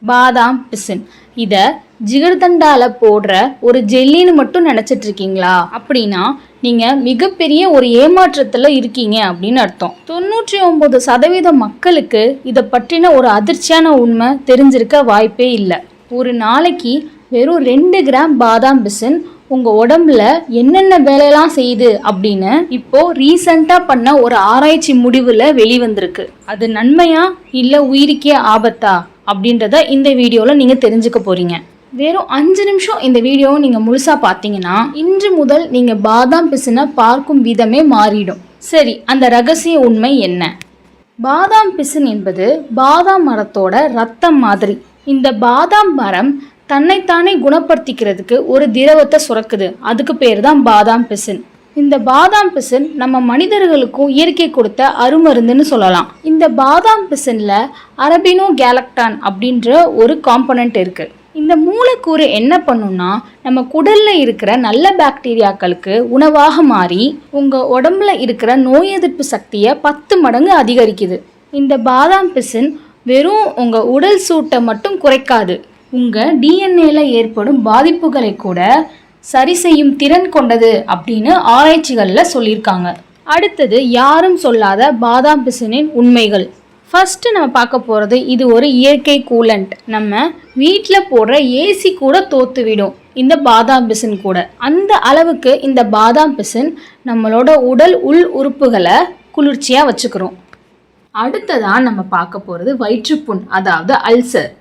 பாதாம் பிசின். இதை ஜிகர்தண்டால போடுற ஒரு ஜெல்லின்னு மட்டும் நினைச்சிட்டு இருக்கீங்களா? அப்படின்னா நீங்க மிகப்பெரிய ஒரு ஏமாற்றத்துல இருக்கீங்க அப்படின்னு அர்த்தம். 99% மக்களுக்கு இதை பற்றின ஒரு அதிர்ச்சியான உண்மை தெரிஞ்சிருக்க வாய்ப்பே இல்லை. ஒரு நாளைக்கு வெறும் 2 கிராம் பாதாம் பிசின் உங்க உடம்புல என்னென்ன வேலையெல்லாம் செய்யுது அப்படின்னு இப்போ ரீசெண்டா பண்ண ஒரு ஆராய்ச்சி முடிவுல வெளிவந்திருக்கு. அது நன்மையா இல்ல உயிருக்கே ஆபத்தா அப்படின்றத இந்த வீடியோல நீங்க தெரிஞ்சுக்க போறீங்க. வெறும் 5 நிமிஷம் இந்த வீடியோவை நீங்க முழுசா பார்த்தீங்கன்னா இன்று முதல் நீங்க பாதாம் பிசினை பார்க்கும் விதமே மாறிடும். சரி, அந்த ரகசிய உண்மை என்ன? பாதாம் பிசின் என்பது பாதாம் மரத்தோட ரத்தம் மாதிரி. இந்த பாதாம் மரம் தன்னைத்தானே குணப்படுத்திக்கிறதுக்கு ஒரு திரவத்தை சுரக்குது. அதுக்கு பேர் தான் பாதாம் பிசின். இந்த பாதாம் பிசின் நம்ம மனிதர்களுக்கும் இயற்கை கொடுத்த அருமருந்துன்னு சொல்லலாம். இந்த பாதாம் பிசின்ல அரபினோ கேலக்டான் அப்படின்ற ஒரு காம்பனன்ட் இருக்கு. இந்த மூலக்கூறு என்ன பண்ணும்னா நம்ம குடல்ல இருக்கிற நல்ல பாக்டீரியாக்களுக்கு உணவாக மாறி உங்க உடம்புல இருக்கிற நோய் எதிர்ப்பு சக்தியை 10 மடங்கு அதிகரிக்குது. இந்த பாதாம் பிசின் வெறும் உங்க உடல் சூட்டை மட்டும் குறைக்காது, உங்க டிஎன்ஏல ஏற்படும் பாதிப்புகளை கூட சரி செய்யும் திறன் கொண்டது அப்படின்னு ஆராய்ச்சிகள்ல சொல்லியிருக்காங்க. அடுத்தது யாரும் சொல்லாத பாதாம் பிசினின் உண்மைகள். ஃபர்ஸ்ட் நம்ம பார்க்க போறது, இது ஒரு இயற்கை கூலண்ட். நம்ம வீட்டில் போடுற ஏசி கூட தோத்துவிடும் இந்த பாதாம் பிசின் கூட. அந்த அளவுக்கு இந்த பாதாம் பிசின் நம்மளோட உடல் உள் உறுப்புகளை குளிர்ச்சியா வச்சுக்கிறோம். அடுத்ததான் நம்ம பார்க்க போறது வயிற்றுப்புண், அதாவது அல்சர்.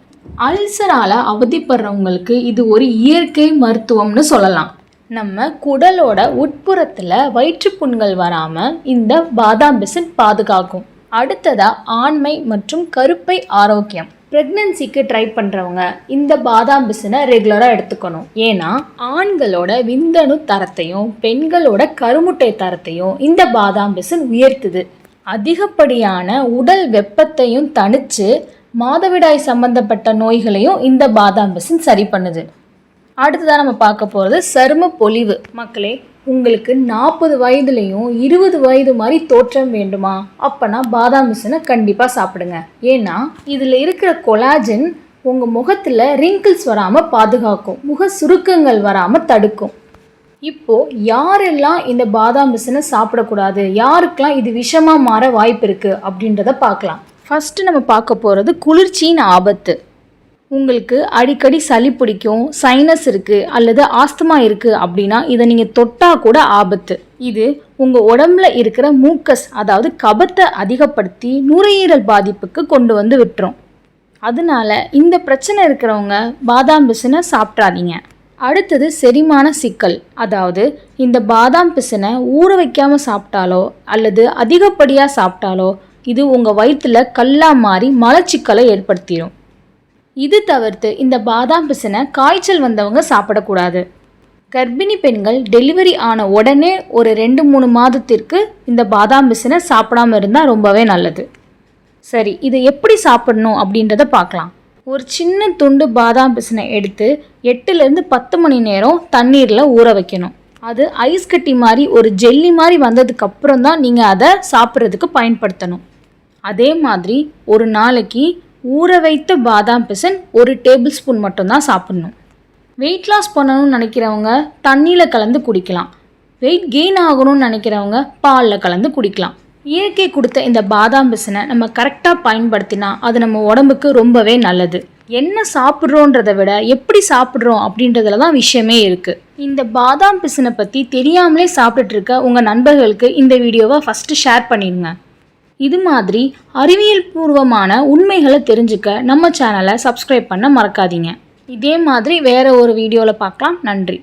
அல்சரால அவதிப்படுறவங்களுக்கு இது ஒரு இயற்கை மருத்துவம்னு சொல்லலாம். நம்ம குடலோட உட்புறத்துல வயிற்றுப்புண்கள் வராம இந்த பாதாம் பிசின் பாதுகாக்கும். அடுத்ததா ஆண்மை மற்றும் கருப்பை ஆரோக்கியம். பிரெக்னன்சிக்கு ட்ரை பண்றவங்க இந்த பாதாம் பிசினை ரெகுலரா எடுத்துக்கணும். ஏன்னா ஆண்களோட விந்தணு தரத்தையும் பெண்களோட கருமுட்டை தரத்தையும் இந்த பாதாம் பிசின் உயர்த்துது. அதிகப்படியான உடல் வெப்பத்தையும் தணிச்சு மாதவிடாய் சம்பந்தப்பட்ட நோய்களையும் இந்த பாதாம் பிசின் சரி பண்ணுது. அடுத்ததான் நம்ம பார்க்க போகிறது சரும பொலிவு. மக்களே, உங்களுக்கு 40 வயதுலையும் 20 வயது மாதிரி தோற்றம் வேண்டுமா? அப்போனா பாதாம் பிசினை கண்டிப்பாக சாப்பிடுங்க. ஏன்னா இதில் இருக்கிற கொலாஜன் உங்கள் முகத்தில் ரிங்கிள்ஸ் வராமல் பாதுகாக்கும், முக சுருக்கங்கள் வராமல் தடுக்கும். இப்போது யாரெல்லாம் இந்த பாதாம் பிசினை சாப்பிடக்கூடாது, யாருக்கெல்லாம் இது விஷமாக மாற வாய்ப்பு இருக்குது அப்படின்றத பார்க்கலாம். ஃபஸ்ட்டு நம்ம பார்க்க போகிறது குளிர்ச்சியின் ஆபத்து. உங்களுக்கு அடிக்கடி சளி பிடிக்கும், சைனஸ் இருக்குது அல்லது ஆஸ்துமா இருக்குது அப்படின்னா இதை நீங்கள் தொட்டால் கூட ஆபத்து. இது உங்கள் உடம்புல இருக்கிற மூக்கஸ், அதாவது கபத்தை அதிகப்படுத்தி நுரையீரல் பாதிப்புக்கு கொண்டு வந்து விட்டுரும். அதனால இந்த பிரச்சனை இருக்கிறவங்க பாதாம் பிசினை சாப்பிட்றாதீங்க. அடுத்தது செரிமான சிக்கல். அதாவது இந்த பாதாம் பிசினை ஊற வைக்காமல் சாப்பிட்டாலோ அல்லது அதிகப்படியாக சாப்பிட்டாலோ இது உங்கள் வயிற்றுல கல்லாக மாறி மலச்சிக்கலை ஏற்படுத்திடும். இது தவிர்த்து இந்த பாதாம் பிசினை காய்ச்சல் வந்தவங்க சாப்பிடக்கூடாது. கர்ப்பிணி பெண்கள் டெலிவரி ஆன உடனே ஒரு 2-3 மாதத்திற்கு இந்த பாதாம் பிசினை சாப்பிடாம இருந்தால் ரொம்பவே நல்லது. சரி, இதை எப்படி சாப்பிடணும் அப்படின்றத பார்க்கலாம். ஒரு சின்ன துண்டு பாதாம் பிசினை எடுத்து 8லேருந்து 10 மணி நேரம் தண்ணீரில் ஊற வைக்கணும். அது ஐஸ் கட்டி மாதிரி ஒரு ஜெல்லி மாதிரி வந்ததுக்கு அப்புறம் தான் நீங்கள் அதை சாப்பிட்றதுக்கு பயன்படுத்தணும். அதே மாதிரி ஒரு நாளைக்கு ஊற வைத்த பாதாம் பிசின் 1 டேபிள் ஸ்பூன் மட்டும்தான் சாப்பிடணும். வெயிட் லாஸ் பண்ணணும்னு நினைக்கிறவங்க தண்ணியில் கலந்து குடிக்கலாம். வெயிட் கெயின் ஆகணும்னு நினைக்கிறவங்க பாலில் கலந்து குடிக்கலாம். இயற்கை கொடுத்த இந்த பாதாம் பிசினை நம்ம கரெக்டாக பயன்படுத்தினா அது நம்ம உடம்புக்கு ரொம்பவே நல்லது. என்ன சாப்பிட்றோன்றதை விட எப்படி சாப்பிட்றோம் அப்படின்றதுல தான் விஷயமே இருக்குது. இந்த பாதாம் பிசினை பற்றி தெரியாமலே சாப்பிட்டுட்டு இருக்க உங்கள் நண்பர்களுக்கு இந்த வீடியோவை ஃபஸ்ட்டு ஷேர் பண்ணிடுங்க. இது மாதிரி அறிவியல் பூர்வமான உண்மைகளை தெரிஞ்சுக்க நம்ம சேனலை சப்ஸ்கிரைப் பண்ண மறக்காதீங்க. இதே மாதிரி வேற ஒரு வீடியோவில் பார்க்கலாம். நன்றி.